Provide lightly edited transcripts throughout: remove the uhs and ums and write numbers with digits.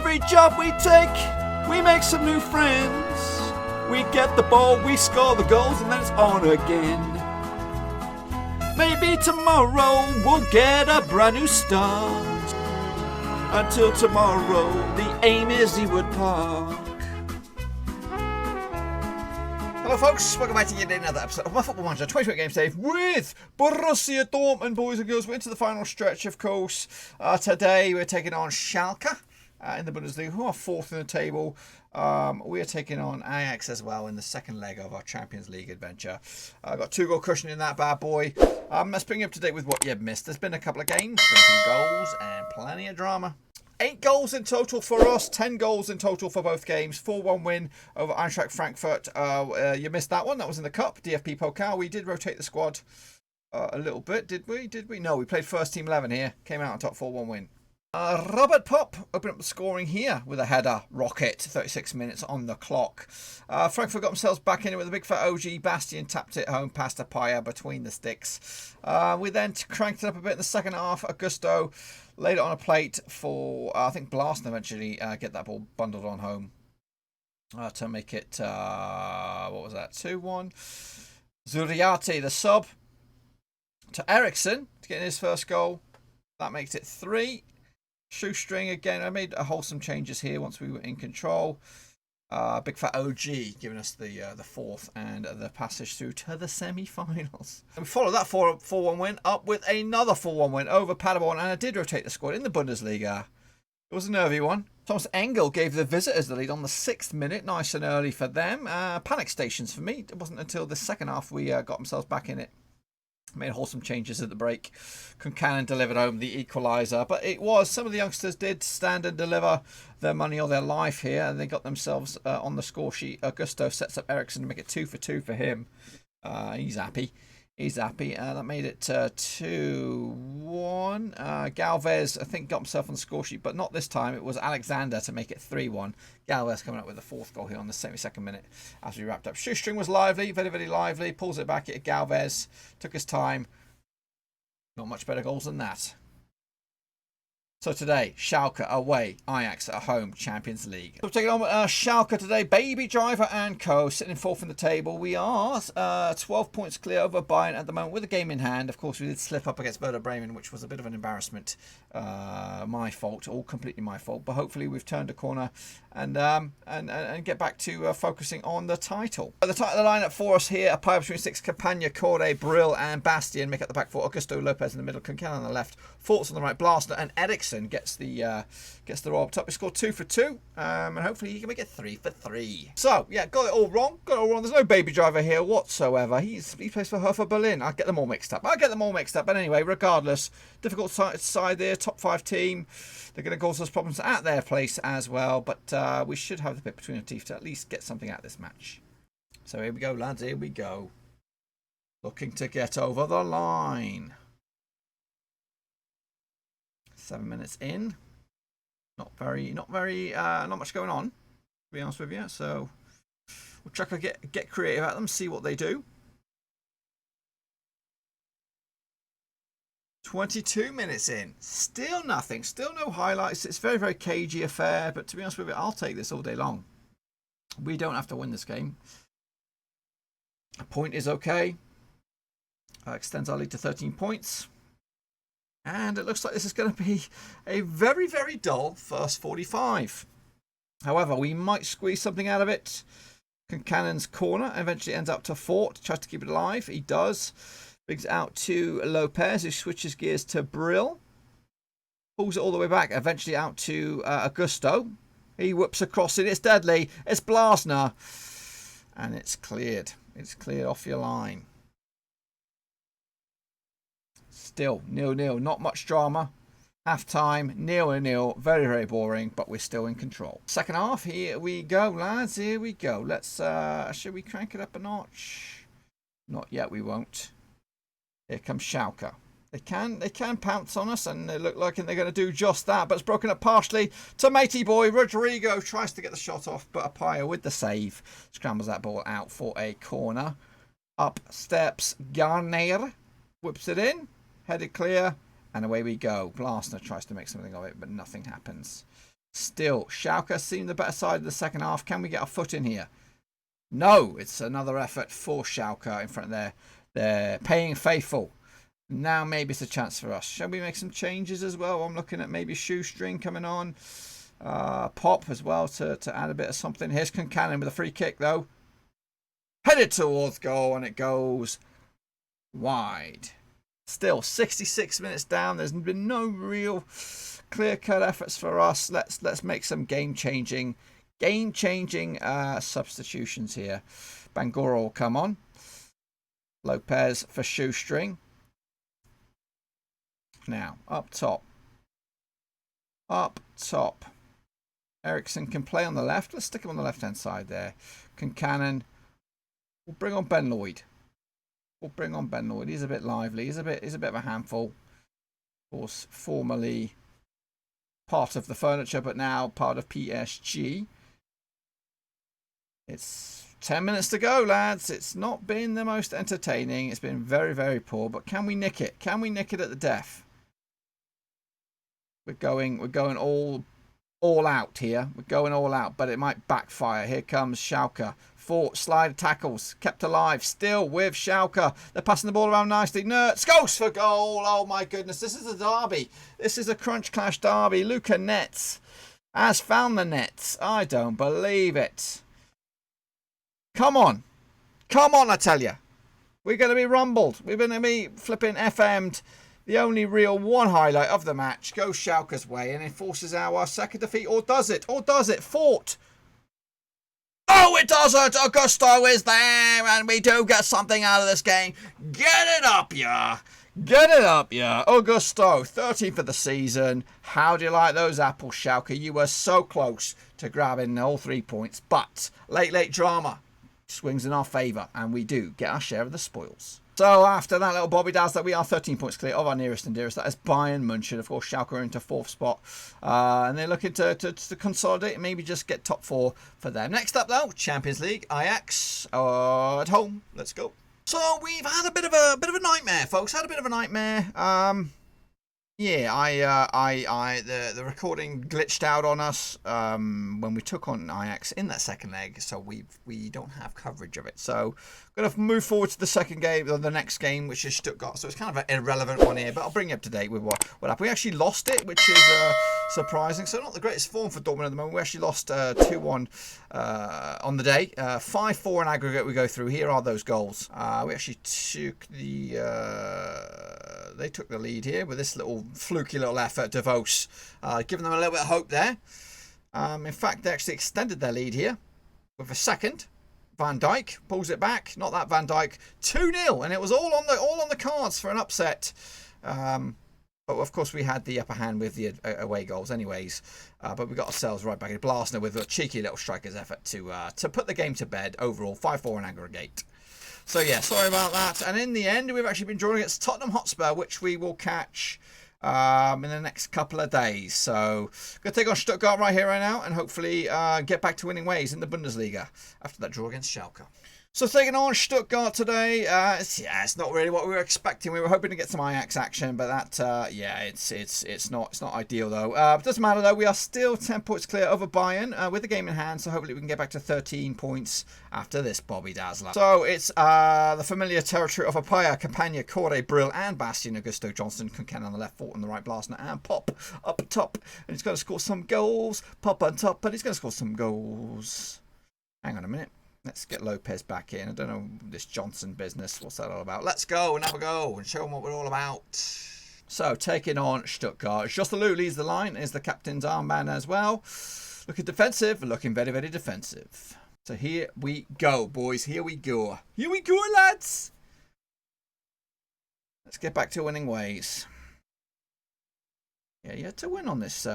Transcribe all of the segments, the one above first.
Every job we take, we make some new friends. We get the ball, we score the goals, and then it's on again. Maybe tomorrow we'll get a brand new start. Until tomorrow, the aim is Ewood Park. Hello folks, welcome back to yet another episode of my Football Manager 2020 Game Save with Borussia Dortmund, boys and girls. We're into the final stretch, of course. Today we're taking on Schalke in the Bundesliga, who are fourth in the table. We are taking on Ajax as well in the second leg of our Champions League adventure. I've got 2-goal cushion in that bad boy. Let's bring you up to date with what you've missed. There's been a couple of games, 17 goals and plenty of drama. 8 goals in total for us, 10 goals in total for both games. 4-1 win over Eintracht Frankfurt. You missed that one. That was in the Cup, DFB Pokal. We did rotate the squad a little bit, did we? No, we played first team 11 here. Came out on top, 4-1 win. Robert Pop opened up the scoring here with a header rocket, 36 minutes on the clock. Frankfurt got themselves back in it with a big fat OG. Bastian tapped it home past Apaya between the sticks. We then cranked it up a bit in the second half. Augusto laid it on a plate for, I think, Blaston eventually get that ball bundled on home to make it, what was that, 2-1. Zuriati, the sub, to Eriksson to get in his first goal. That makes it 3. Shoestring again. I made wholesome changes here once we were in control. Big fat OG giving us the fourth and the passage through to the semi-finals. And we followed that 4-1 win up with another 4-1 win over Paderborn, and I did rotate the squad in the Bundesliga. It was a nervy one. Thomas Engel gave the visitors the lead on the 6th minute, nice and early for them. Panic stations for me. It wasn't until the second half we got themselves back in it. Made wholesome changes at the break. Concannon delivered home the equaliser. But it was, some of the youngsters did stand and deliver their money or their life here. And they got themselves on the score sheet. Augusto sets up Eriksson to make it 2 for 2 for him. He's happy. He's happy. That made it 2-1. Galvez, I think, got himself on the score sheet. But not this time. It was Alexander to make it 3-1. Galvez coming up with the 4th goal here on the 72nd minute as we wrapped up. Shoestring was lively, very, very lively. Pulls it back at Galvez. Took his time. Not much better goals than that. So today, Schalke away, Ajax at home, Champions League. So we're taking on Schalke today. Baby Driver and co. sitting in 4th in the table. We are 12 points clear over Bayern at the moment with a game in hand. Of course, we did slip up against Werder Bremen, which was a bit of an embarrassment. My fault, all completely my fault. But hopefully we've turned a corner and get back to focusing on the title. The title lineup for us here: Apaya between 6, Campagna, Corre, Brill and Bastian make up the back 4. Augusto Lopez in the middle, Concan on the left, Forts on the right, Blaster and Eriksson gets the roll up top. He scored 2 for 2, and hopefully he can make it 3 for 3. So yeah, got it all wrong. There's no Baby Driver here whatsoever. He plays for Hertha Berlin. I get them all mixed up. But anyway, regardless, difficult side there. Top 5 team. They're going to cause us problems at their place as well. But we should have the bit between our teeth to at least get something out of this match. So here we go, lads. Here we go. Looking to get over the line. 7 minutes in. Not much going on, to be honest with you. So we'll try to get creative at them, see what they do. 22 minutes in. Still nothing. Still no highlights. It's a very, very cagey affair. But to be honest with you, I'll take this all day long. We don't have to win this game. A point is okay. Extends our lead to 13 points. And it looks like this is going to be a very, very dull first 45. However, we might squeeze something out of it. Concannon's corner eventually ends up to Fort. Tries to keep it alive. He does. Brings it out to Lopez, who switches gears to Brill. Pulls it all the way back. Eventually out to Augusto. He whips across it. It's deadly. It's Blasner. And it's cleared. It's cleared off your line. Still 0-0, not much drama. Half time, 0-0, very, very boring, but we're still in control. Second half, here we go, lads, here we go. Let's, should we crank it up a notch? Not yet, we won't. Here comes Schalke. They can pounce on us, and they look like they're going to do just that, but it's broken up partially to matey boy. Rodrigo tries to get the shot off, but Apaya with the save scrambles that ball out for a corner. Up steps Garner, whips it in. Headed clear, and away we go. Blasner tries to make something of it, but nothing happens. Still, Schalke seem the better side of the second half. Can we get our foot in here? No, it's another effort for Schalke in front of their paying faithful. Now maybe it's a chance for us. Shall we make some changes as well? I'm looking at maybe Shoestring coming on. Pop as well to add a bit of something. Here's Concannon with a free kick though. Headed towards goal and it goes wide. Still 66 minutes down. There's been no real clear-cut efforts for us. Let's make some game-changing substitutions here. Bangura will come on. Lopez for Shoestring. Now, up top. Ericsson can play on the left. Let's stick him on the left-hand side there. Concannon. We'll bring on Ben Lloyd. He's a bit lively. He's a bit of a handful. Of course, formerly part of the furniture, but now part of PSG. It's 10 minutes to go, lads. It's not been the most entertaining. It's been very, very poor. But can we nick it? Can we nick it at the death? We're going all out here. We're going all out, but it might backfire. Here comes Schalke. Fought, slide tackles, kept alive, still with Schalke. They're passing the ball around nicely. Nertz goes for goal. Oh my goodness, this is a derby. This is a crunch clash derby. Luca Netz has found the nets. I don't believe it. Come on, I tell you. We're going to be rumbled. We're going to be flipping FM'd. The only real one highlight of the match goes Schalke's way and it forces our second defeat. Or does it? Fought. Oh, it doesn't. Augusto is there and we do get something out of this game. Get it up, yeah. Augusto, 13th for the season. How do you like those apples, Schalke? You were so close to grabbing all 3 points. But late drama swings in our favour and we do get our share of the spoils. So after that little Bobby Dazzler, we are 13 points clear of our nearest and dearest. That is Bayern München. Of course, Schalke are into 4th spot. And they're looking to consolidate and maybe just get top 4 for them. Next up, though, Champions League, Ajax at home. Let's go. So we've had a bit of a nightmare, folks. Had a bit of a nightmare. Yeah, the recording glitched out on us when we took on Ajax in that second leg, so we don't have coverage of it. So going to move forward to the second game, or the next game, which is Stuttgart. So it's kind of an irrelevant one here, but I'll bring you up to date with what happened. We actually lost it, which is surprising. So not the greatest form for Dortmund at the moment. We actually lost 2-1 on the day. 5-4 in aggregate we go through. Here are those goals. We actually took they took the lead here with this little fluky little effort, DeVos, giving them a little bit of hope there. In fact, they actually extended their lead here with a second. Van Dijk pulls it back. Not that Van Dijk. 2-0, and it was all on the cards for an upset. But of course, we had the upper hand with the away goals, anyways. But we got ourselves right back in Blasner with a cheeky little striker's effort to put the game to bed. Overall, 5-4 in aggregate. So yeah, sorry about that. And in the end, we've actually been drawn against Tottenham Hotspur, which we will catch in the next couple of days. So going to take on Stuttgart right here, right now, and hopefully get back to winning ways in the Bundesliga after that draw against Schalke. So taking on Stuttgart today, it's not really what we were expecting. We were hoping to get some Ajax action, but that, it's not ideal though. It doesn't matter though. We are still 10 points clear over Bayern with the game in hand. So hopefully we can get back to 13 points after this Bobby Dazzler. So it's the familiar territory of Apaya, Campagna, Corre, Brill, and Bastian. Augusto, Johnson, Concan on the left, Fort on the right, Blasner, and Pop up top. And he's going to score some goals. Pop on top, but he's going to score some goals. Hang on a minute. Let's get Lopez back in. I don't know this Johnson business. What's that all about? Let's go and have a go and show them what we're all about. So, taking on Stuttgart. Joselu leads the line. Is the captain's armband as well. Looking defensive. Looking very, very defensive. So, here we go, boys. Here we go. Here we go, lads. Let's get back to winning ways. Yeah, you had to win on this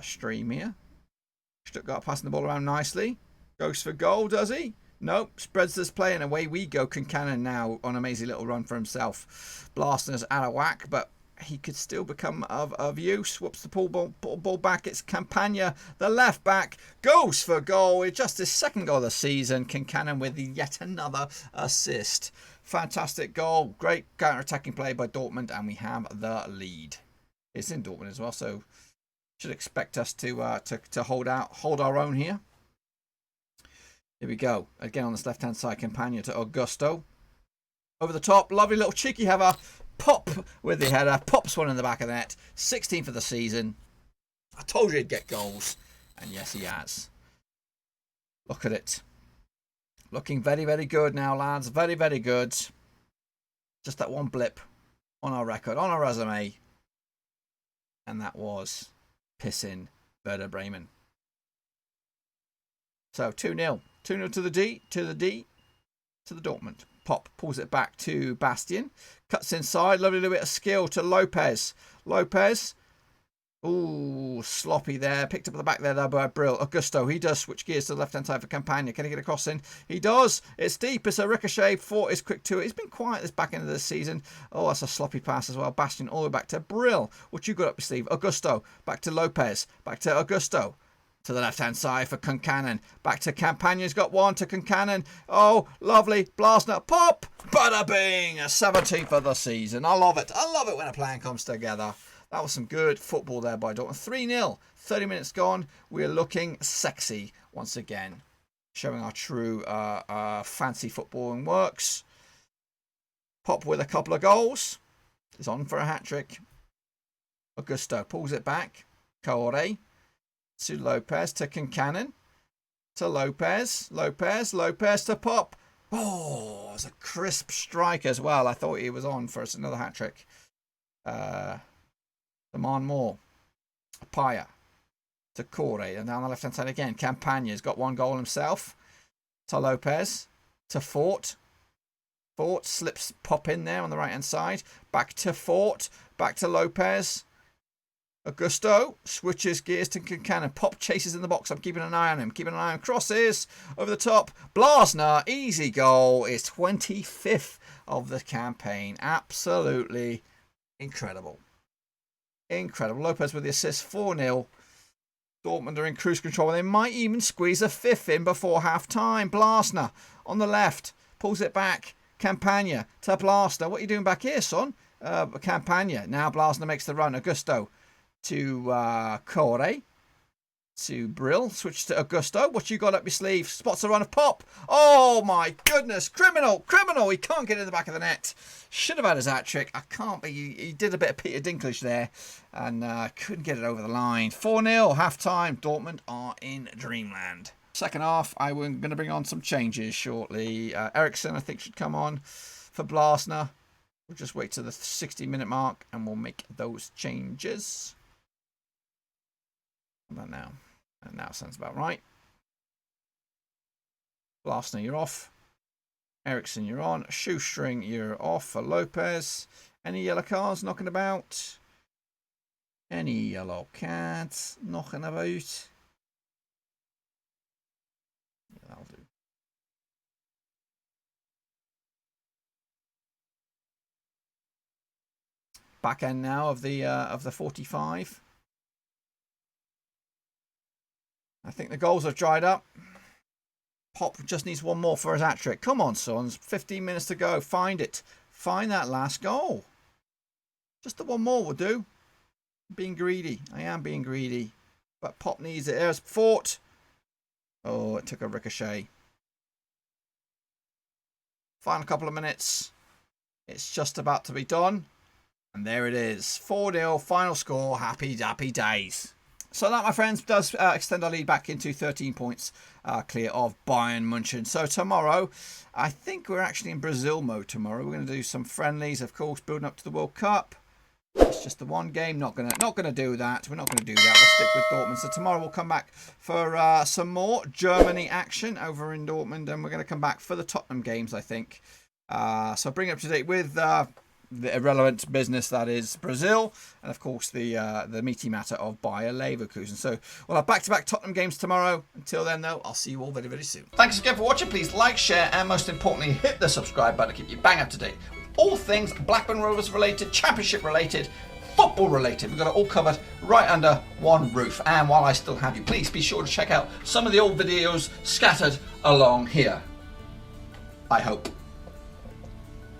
stream here. Stuttgart passing the ball around nicely. Goes for goal, does he? Nope. Spreads this play and away we go. Concannon now on a amazing little run for himself. Blasner's out of whack, but he could still become of use. Whoops the ball back. It's Campagna, the left back. Goes for goal. It's just his second goal of the season. Concannon with yet another assist. Fantastic goal. Great counter-attacking play by Dortmund, and we have the lead. It's in Dortmund as well, so Should expect us to hold our own here. Here we go. Again on this left-hand side, Campagna to Augusto. Over the top, lovely little cheeky header. Pop with the header. Pops one in the back of the net. 16 for the season. I told you he'd get goals. And yes, he has. Look at it. Looking very, very good now, lads. Very, very good. Just that one blip on our record, on our resume. And that was pissing Werder Bremen. So 2-0. 2-0 to the D, to the Dortmund. Pop pulls it back to Bastian. Cuts inside. Lovely little bit of skill to Lopez. Lopez. Ooh, sloppy there. Picked up at the back there by Brill. Augusto, he does switch gears to the left-hand side for Campagna. Can he get a cross in? He does. It's deep. It's a ricochet. Fort is quick to it. He's been quiet this back end of the season. Oh, that's a sloppy pass as well. Bastian all the way back to Brill. What you got up your sleeve? Augusto. Back to Lopez. Back to Augusto. To the left-hand side for Concannon. Back to Campagna's got one to Concannon. Oh, lovely. Blasner. Pop. Bada bing. A 17 for the season. I love it. I love it when a plan comes together. That was some good football there by Dortmund. 3-0. 30 minutes gone. We're looking sexy once again. Showing our true fancy footballing works. Pop with a couple of goals. Is on for a hat-trick. Augusto pulls it back. Corre. To Lopez, to Concannon, to Lopez, Lopez to Pop. Oh, it's a crisp strike as well. I thought he was on for us. Another hat-trick. Demand more. Paya to Corre, and down the left-hand side again. Campagna's got one goal himself. To Lopez, to Fort. Fort slips Pop in there on the right-hand side. Back to Fort, back to Lopez. Augusto switches gears to Concannon. Pop chases in the box. I'm keeping an eye on him. Keeping an eye on crosses. Over the top. Blasner. Easy goal. Is 25th of the campaign. Absolutely incredible. Incredible. Lopez with the assist. 4-0. Dortmund are in cruise control. They might even squeeze a fifth in before half-time. Blasner on the left. Pulls it back. Campagna to Blasner. What are you doing back here, son? Campagna. Now Blasner makes the run. Augusto. To Corre, to Brill, switch to Augusto. What you got up your sleeve? Spots a run of Pop. Oh my goodness, criminal. He can't get in the back of the net. Should have had his hat trick. I can't be. He did a bit of Peter Dinklage there and couldn't get it over the line. 4-0, half time. Dortmund are in dreamland. Second half, I'm going to bring on some changes shortly. Eriksson, I think, should come on for Blasner. We'll just wait to the 60-minute mark and we'll make those changes. How about now? And now sounds about right. Blasner, you're off. Eriksson, you're on. Shoestring, you're off for Lopez. Any yellow cards knocking about? Any yellow cards knocking about? Yeah, that'll do. Back end now of the 45. I think the goals have dried up. Pop just needs one more for his hat-trick. Come on, sons. 15 minutes to go. Find it. Find that last goal. Just the one more will do. Being greedy. I am being greedy. But Pop needs it. There's Fort. Oh, it took a ricochet. Final couple of minutes. It's just about to be done. And there it is. 4-0. Final score. Happy, happy days. So that, my friends, does extend our lead back into 13 points clear of Bayern München. So tomorrow, I think we're actually in Brazil mode tomorrow. We're going to do some friendlies, of course, building up to the World Cup. It's just the one game. Not gonna do that. We're not going to do that. We'll stick with Dortmund. So tomorrow we'll come back for some more Germany action over in Dortmund. And we're going to come back for the Tottenham games, I think. So bring it up to date with the irrelevant business that is Brazil, and of course the meaty matter of Bayer Leverkusen. So we'll have back-to-back Tottenham games tomorrow. Until then, though, I'll see you all very, very soon. Thanks again for watching. Please like, share, and most importantly, hit the subscribe button to keep you bang up to date with all things Blackburn Rovers related, Championship related, football related. We've got it all covered right under one roof. And while I still have you, please be sure to check out some of the old videos scattered along here. I hope.